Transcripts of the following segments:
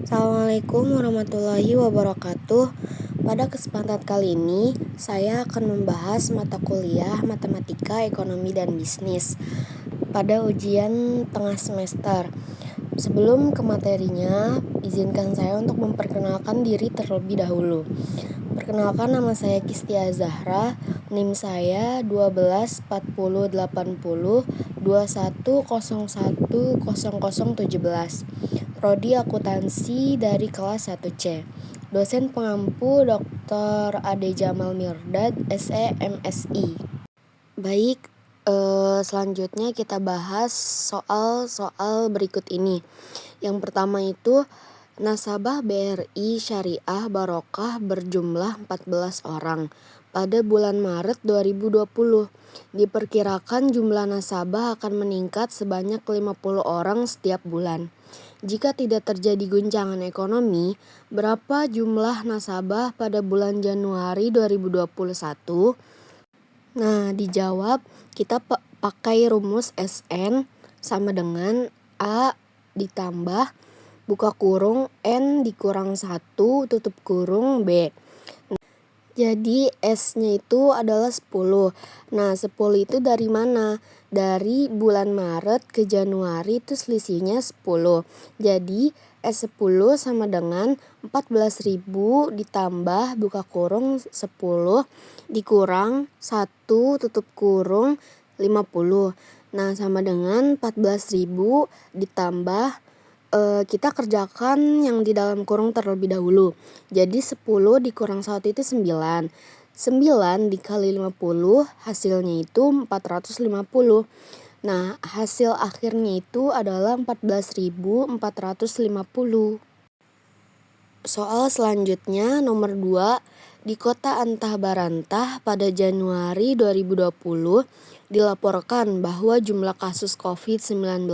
Assalamualaikum warahmatullahi wabarakatuh. Pada kesempatan kali ini, saya akan membahas mata kuliah Matematika, Ekonomi, dan Bisnis pada ujian tengah semester. Sebelum ke materinya, izinkan saya untuk memperkenalkan diri terlebih dahulu. Perkenalkan, nama saya Kistia Zahra, NIM saya 12408021010017. Prodi Akuntansi dari kelas 1C. Dosen pengampu Dr. Ade Jamal Mirdad, SE MSI. Baik, selanjutnya kita bahas soal-soal berikut ini. Yang pertama itu, nasabah BRI Syariah Barokah berjumlah 14 orang pada bulan Maret 2020. Diperkirakan jumlah nasabah akan meningkat sebanyak 50 orang setiap bulan. Jika tidak terjadi guncangan ekonomi, berapa jumlah nasabah pada bulan Januari 2021? Nah, dijawab kita pakai rumus SN sama dengan A ditambah buka kurung N dikurang 1 tutup kurung B. Jadi S-nya itu adalah 10. Nah, 10 itu dari mana? Dari bulan Maret ke Januari itu selisihnya 10. Jadi S10 sama dengan 14.000 ditambah buka kurung 10 dikurang 1 tutup kurung 50. Nah, sama dengan 14.000 ditambah kita kerjakan yang di dalam kurung terlebih dahulu. Jadi 10 dikurang 1 itu 9. 9 dikali 50 hasilnya itu 450. Nah, hasil akhirnya itu adalah 14.450. Soal selanjutnya nomor 2. Di kota Antah Barantah pada Januari 2020 dilaporkan bahwa jumlah kasus COVID-19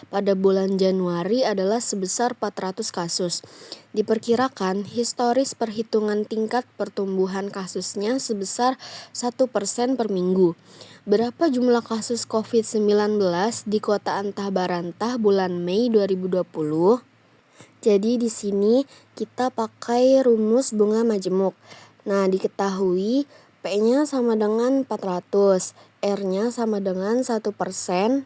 pada bulan Januari adalah sebesar 400 kasus. Diperkirakan historis perhitungan tingkat pertumbuhan kasusnya sebesar 1% per minggu. Berapa jumlah kasus COVID-19 di kota Antah Barantah bulan Mei 2020? Jadi di sini kita pakai rumus bunga majemuk. Nah, diketahui P-nya sama dengan 400, R-nya sama dengan 1%,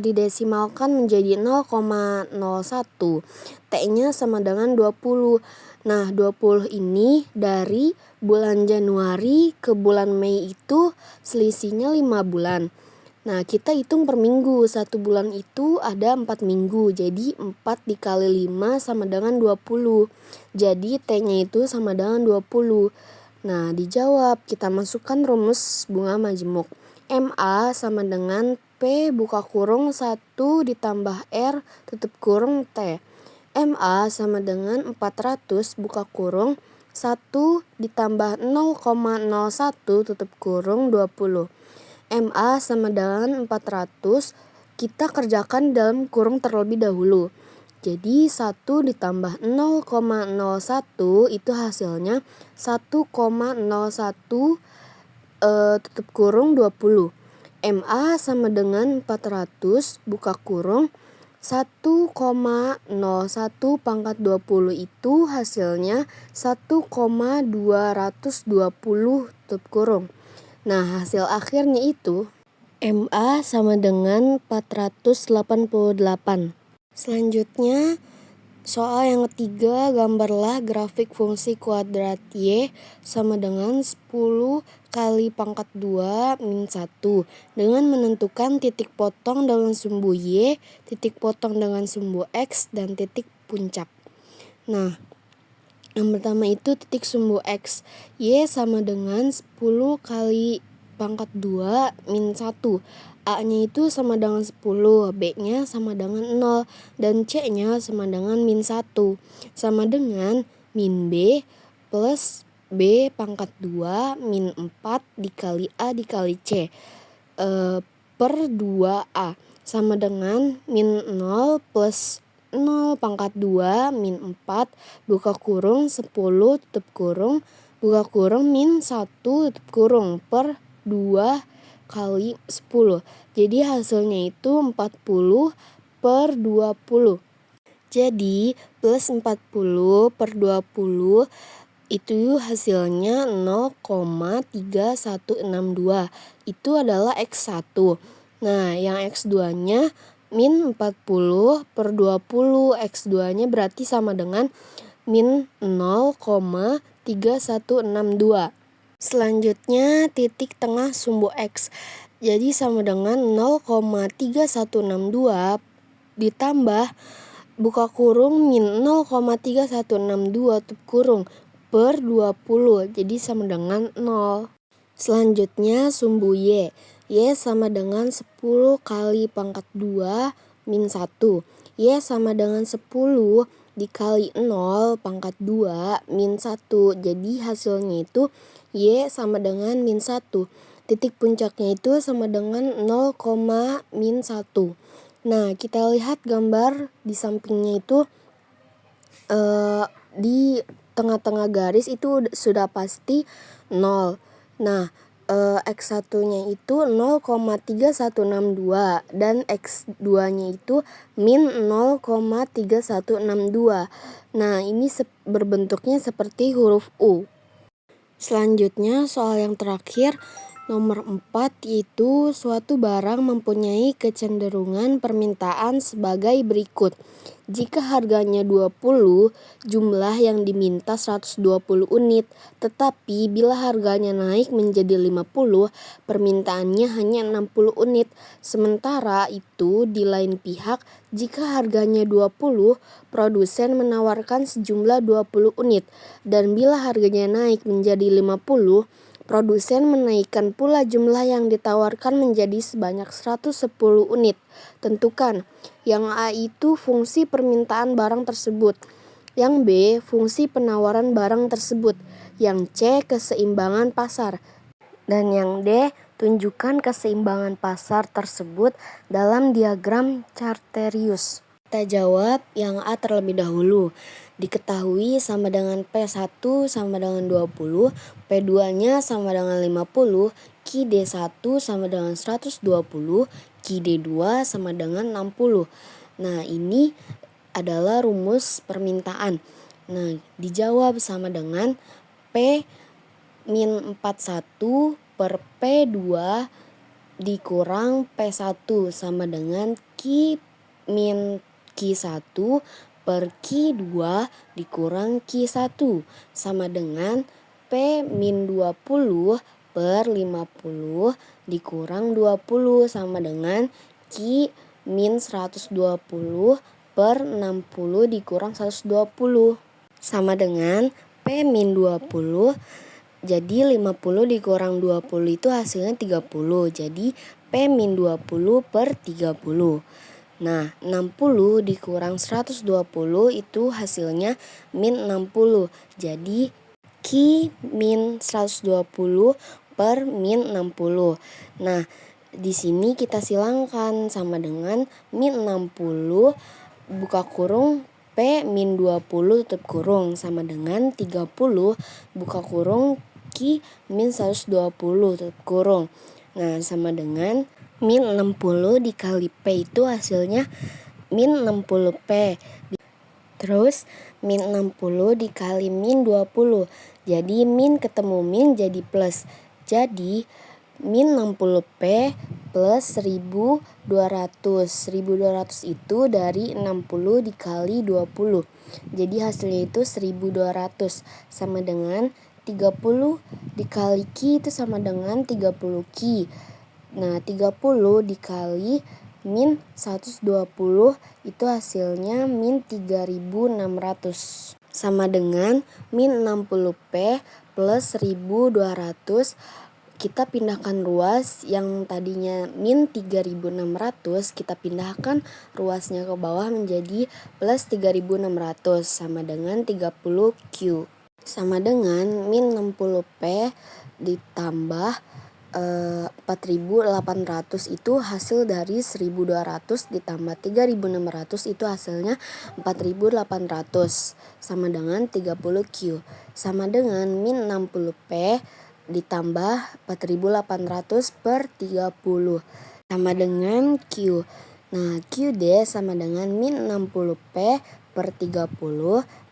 didesimalkan menjadi 0,01, T-nya sama dengan 20. Nah, 20 ini dari bulan Januari ke bulan Mei itu selisihnya 5 bulan. Nah, kita hitung per minggu. 1 bulan itu ada 4 minggu. Jadi 4 dikali 5 sama dengan 20. Jadi T-nya itu sama dengan 20. Nah, dijawab. Kita masukkan rumus bunga majemuk. MA sama dengan P buka kurung 1 ditambah R tutup kurung T. MA sama dengan 400 buka kurung 1 ditambah 0,01 tutup kurung 20. MA sama dengan 400, kita kerjakan dalam kurung terlebih dahulu. Jadi 1 ditambah 0,01 itu hasilnya 1,01 tutup kurung 20. MA sama dengan 400 buka kurung 1,01 pangkat 20 itu hasilnya 1,220 tutup kurung. Nah, hasil akhirnya itu MA sama dengan 488. Selanjutnya, soal yang ketiga, gambarlah grafik fungsi kuadrat Y sama dengan 10 kali pangkat 2 min 1 dengan menentukan titik potong dengan sumbu Y, titik potong dengan sumbu X, dan titik puncak. Nah, yang pertama itu titik sumbu X. Y sama dengan 10 kali pangkat 2 min 1. A-nya itu sama dengan 10, B-nya sama dengan 0, dan C-nya sama dengan min 1. Sama dengan min B plus B pangkat 2 min 4 dikali A dikali C per 2A. Sama dengan min 0 plus 0 pangkat 2 min 4 buka kurung 10 tutup kurung buka kurung min 1 tutup kurung per 2 kali 10. Jadi hasilnya itu 40 per 20. Jadi plus 40 per 20 itu hasilnya 0,3162. Itu adalah X1. Nah, yang X2-nya min 40 per 20. X2-nya berarti sama dengan min 0,3162. Selanjutnya titik tengah sumbu X. Jadi sama dengan 0,3162 ditambah buka kurung min 0,3162 tutup kurung per 20. Jadi sama dengan 0. Selanjutnya sumbu Y. Y sama dengan 10 kali pangkat 2 min 1. Y sama dengan 10 dikali 0 pangkat 2 min 1. Jadi hasilnya itu Y sama dengan min 1. Titik puncaknya itu sama dengan 0, min 1. Nah, kita lihat gambar di sampingnya itu di tengah-tengah garis itu sudah pasti 0. Nah, X1-nya itu 0,3162 dan X2-nya itu min 0,3162. Nah, ini berbentuknya seperti huruf U. Selanjutnya soal yang terakhir nomor 4, yaitu suatu barang mempunyai kecenderungan permintaan sebagai berikut. Jika harganya 20, jumlah yang diminta 120 unit. Tetapi bila harganya naik menjadi 50, permintaannya hanya 60 unit. Sementara itu di lain pihak, jika harganya 20, produsen menawarkan sejumlah 20 unit. Dan bila harganya naik menjadi 50, produsen menaikkan pula jumlah yang ditawarkan menjadi sebanyak 110 unit. Tentukan. Yang A itu fungsi permintaan barang tersebut. Yang B fungsi penawaran barang tersebut. Yang C keseimbangan pasar. Dan yang D tunjukkan keseimbangan pasar tersebut dalam diagram Cartesius. Kita jawab yang A terlebih dahulu. Diketahui sama dengan P1 sama dengan 20, P2-nya sama dengan 50, Ki D1 sama dengan 120, Ki D2 sama dengan 60. Nah, ini adalah rumus permintaan. Nah, dijawab sama dengan P min 41 per P2 dikurang P1 sama dengan Ki min Q1 per Q2 dikurang Q1 sama dengan P min 20 per 50 dikurang 20 sama dengan Q min 120 per 60 dikurang 120 sama dengan P min 20. Jadi 50 dikurang 20 itu hasilnya 30. Jadi P min 20 per 30. Nah, 60 dikurang 120 itu hasilnya min 60. Jadi Q min 120 per min 60. Nah, di sini kita silangkan sama dengan min 60 buka kurung P min 20 tutup kurung sama dengan 30 buka kurung Q min 120 tutup kurung. Nah, sama dengan min 60 dikali P itu hasilnya min 60P. Terus min 60 dikali min 20. Jadi min ketemu min jadi plus. Jadi min 60P plus 1200. 1200 itu dari 60 dikali 20. Jadi hasilnya itu 1200 sama dengan 30 dikali Q itu sama dengan 30 Q. Nah, 30 dikali min 120 itu hasilnya min 3600 sama dengan min 60P plus 1200. Kita pindahkan ruas yang tadinya min 3600, kita pindahkan ruasnya ke bawah menjadi plus 3600 sama dengan 30Q. Sama dengan min 60P ditambah 4.800 itu hasil dari 1.200 ditambah 3.600 itu hasilnya 4.800 sama dengan 30Q. Sama dengan min 60P ditambah 4.800 per 30 sama dengan Q. Nah, QD sama dengan min 60P per 30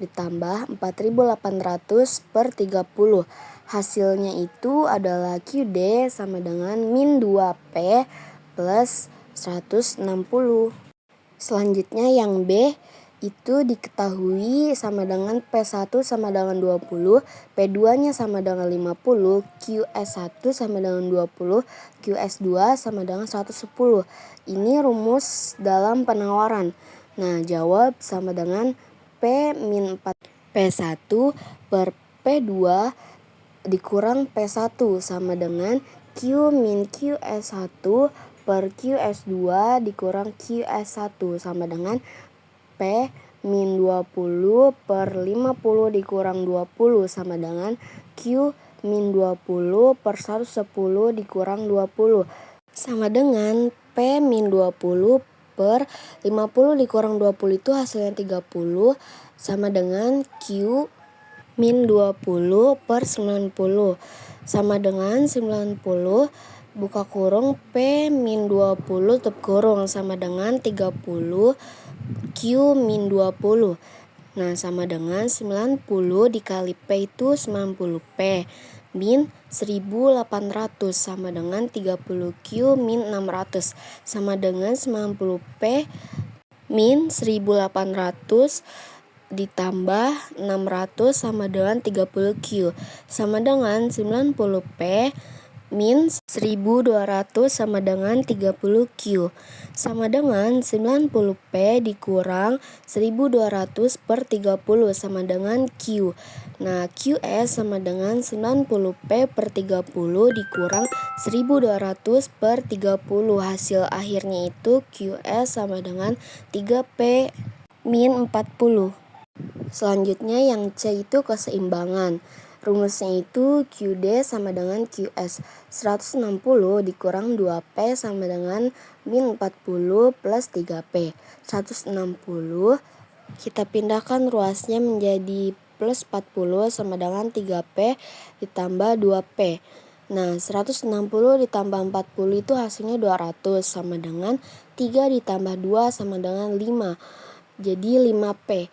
ditambah 4.800 per 30. Hasilnya itu adalah QD sama dengan min 2P plus 160. Selanjutnya yang B itu diketahui sama dengan P1 sama dengan 20, P2-nya sama dengan 50, QS1 sama dengan 20, QS2 sama dengan 110. Ini rumus dalam penawaran. Nah, jawab sama dengan P-4 P1 per P2 dikurang P1 sama dengan Q min QS1 per QS2 dikurang QS1 sama dengan P min 20 per 50 dikurang 20 sama dengan Q min 20 per 110 dikurang 20 sama dengan P min 20 per 50 dikurang 20 itu hasilnya 30 sama dengan Q min 20 per 90 sama dengan 90 buka kurung P min 20 tutup kurung sama dengan 30 Q min 20. Nah, sama dengan 90 dikali P itu 90P min 1800 sama dengan 30 Q min 600 sama dengan 90P min 1800 ditambah 600 sama dengan 30 Q sama dengan 90P min 1200 sama dengan 30 Q sama dengan 90P dikurang 1200 per 30 sama dengan Q. Nah, QS sama dengan 90P per 30 dikurang 1200 per 30. Hasil akhirnya itu QS sama dengan 3P min 40. Selanjutnya yang C itu keseimbangan. Rumusnya itu QD sama dengan QS. 160 dikurang 2P sama dengan min 40 plus 3P. 160 kita pindahkan ruasnya menjadi plus 40 sama dengan 3P ditambah 2P. Nah, 160 ditambah 40 itu hasilnya 200 sama dengan 3 ditambah 2 sama dengan 5. Jadi 5P.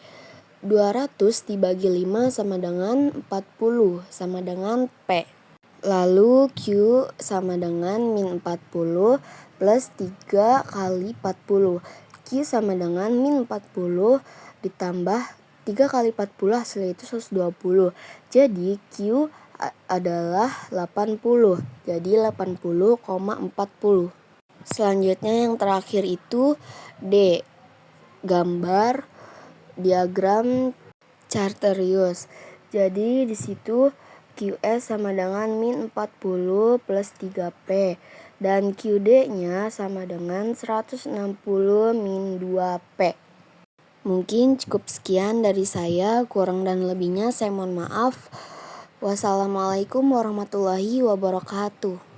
200 dibagi 5 sama dengan 40 sama dengan P. Lalu Q sama dengan min 40 plus 3 kali 40. Q sama dengan min 40 ditambah 3 kali 40 hasilnya itu 120. Jadi Q adalah 80. Jadi 80,40. Selanjutnya yang terakhir itu D. Gambar diagram Charterius. Jadi di situ QS sama dengan min 40 plus 3P dan QD-nya sama dengan 160 min 2P. Mungkin cukup sekian dari saya, kurang dan lebihnya saya mohon maaf. Wassalamualaikum warahmatullahi wabarakatuh.